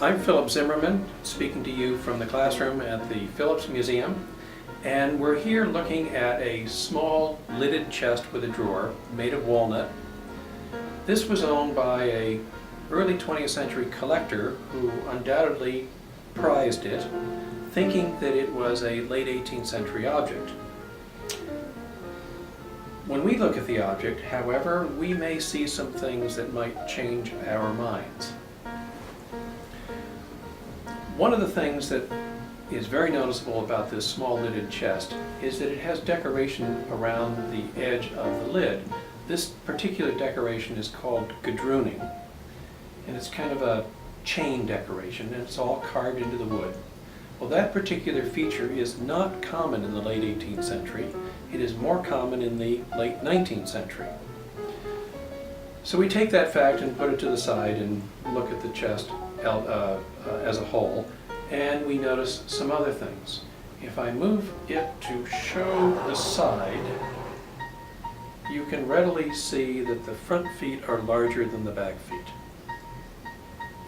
I'm Philip Zimmerman, speaking to you from the classroom at the Phillips Museum, and we're here looking at a small lidded chest with a drawer made of walnut. This was owned by an early 20th century collector who undoubtedly prized it, thinking that it was a late 18th century object. When we look at the object, however, we may see some things that might change our minds. One of the things that is very noticeable about this small lidded chest is that it has decoration around the edge of the lid. This particular decoration is called gadrooning, and it's kind of a chain decoration, and it's all carved into the wood. Well, that particular feature is not common in the late 18th century. It is more common in the late 19th century. So we take that fact and put it to the side and look at the chest as a whole, and we notice some other things. If I move it to show the side, you can readily see that the front feet are larger than the back feet.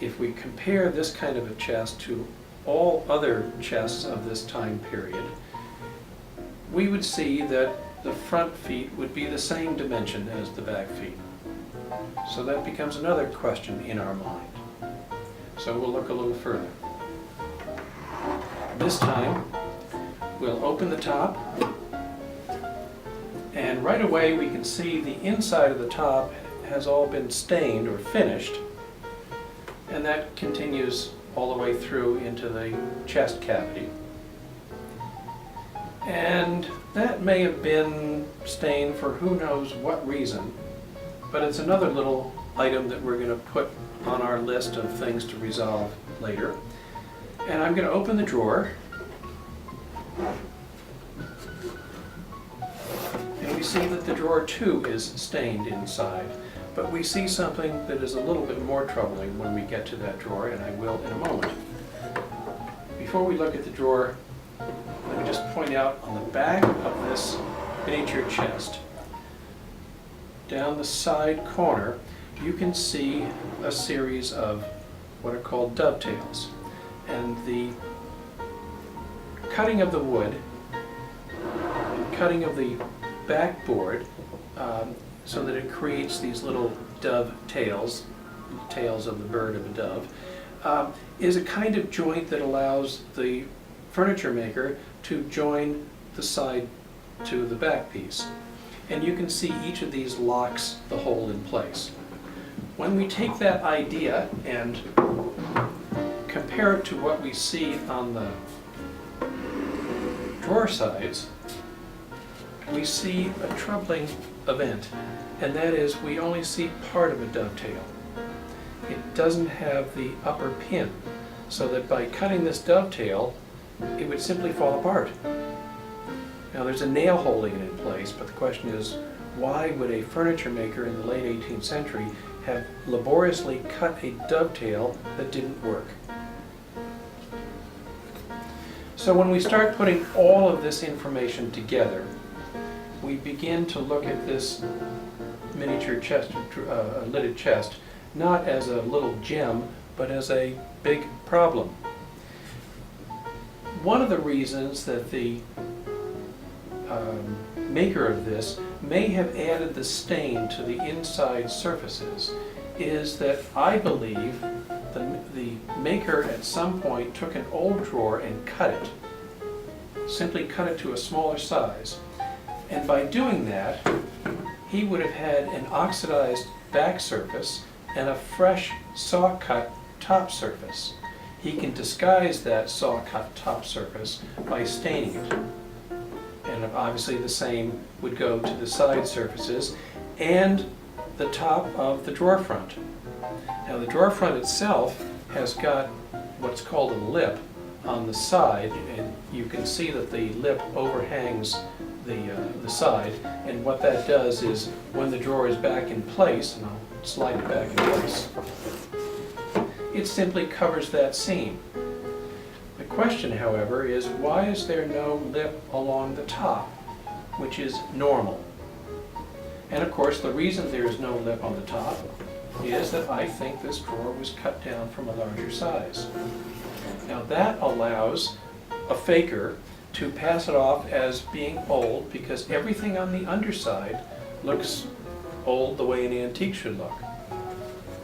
If we compare this kind of a chest to all other chests of this time period, we would see that the front feet would be the same dimension as the back feet. So that becomes another question in our mind. So we'll look a little further. This time, we'll open the top, and right away we can see the inside of the top has all been stained or finished, and that continues all the way through into the chest cavity. And that may have been stained for who knows what reason, but it's another little item that we're going to put on our list of things to resolve later. And I'm going to open the drawer, and we see that the drawer too is stained inside. But we see something that is a little bit more troubling when we get to that drawer, and I will in a moment. Before we look at the drawer, let me just point out on the back of this miniature chest, down the side corner, you can see a series of what are called dovetails. And the cutting of the wood, the cutting of the backboard, so that it creates these little dove tails, tails of the bird of a dove, is a kind of joint that allows the furniture maker to join the side to the back piece. And you can see each of these locks the hole in place. When we take that idea and compare it to what we see on the drawer sides, we see a troubling event, and that is we only see part of a dovetail. It doesn't have the upper pin, so that by cutting this dovetail, it would simply fall apart. Now there's a nail holding it in place, but the question is, why would a furniture maker in the late 18th century have laboriously cut a dovetail that didn't work? So when we start putting all of this information together, we begin to look at this miniature chest, lidded chest, not as a little gem, but as a big problem. One of the reasons that the maker of this may have added the stain to the inside surfaces is that I believe the maker at some point took an old drawer and cut it, simply cut it to a smaller size. And by doing that, he would have had an oxidized back surface and a fresh saw-cut top surface. He can disguise that saw-cut top surface by staining it. And obviously the same would go to the side surfaces and the top of the drawer front. Now the drawer front itself has got what's called a lip on the side, and you can see that the lip overhangs the side, and what that does is when the drawer is back in place, and I'll slide it back in place, it simply covers that seam. The question, however, is why is there no lip along the top, which is normal? And of course the reason there is no lip on the top is that I think this drawer was cut down from a larger size. Now that allows a faker to pass it off as being old because everything on the underside looks old the way an antique should look.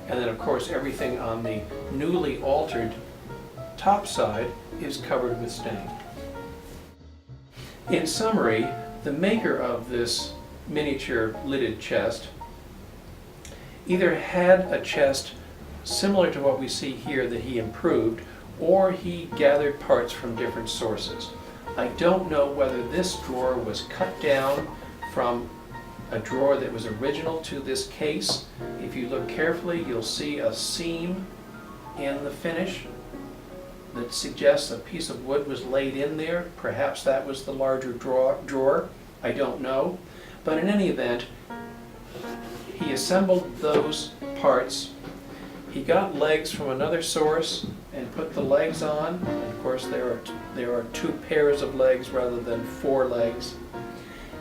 And then of course everything on the newly altered top side is covered with stain. In summary, the maker of this miniature lidded chest either had a chest similar to what we see here that he improved, or he gathered parts from different sources. I don't know whether this drawer was cut down from a drawer that was original to this case. If you look carefully, you'll see a seam in the finish that suggests a piece of wood was laid in there. Perhaps that was the larger drawer. I don't know. But in any event, he assembled those parts. He got legs from another source and put the legs on. And of course, there are 2 pairs of legs rather than 4 legs.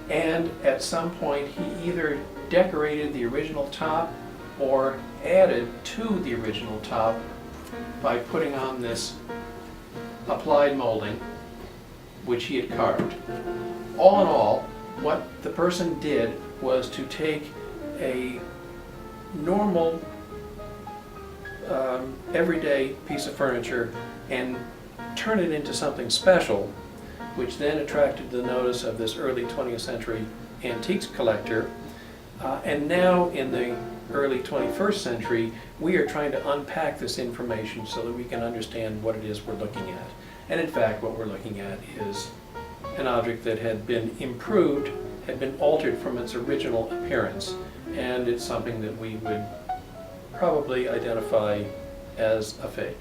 And at some point, he either decorated the original top or added to the original top by putting on this applied molding, which he had carved. All in all, what the person did was to take a normal, everyday piece of furniture and turn it into something special, which then attracted the notice of this early 20th century antiques collector. And now in the early 21st century, we are trying to unpack this information so that we can understand what it is we're looking at. And in fact, what we're looking at is an object that had been improved, had been altered from its original appearance, and it's something that we would probably identify as a fake.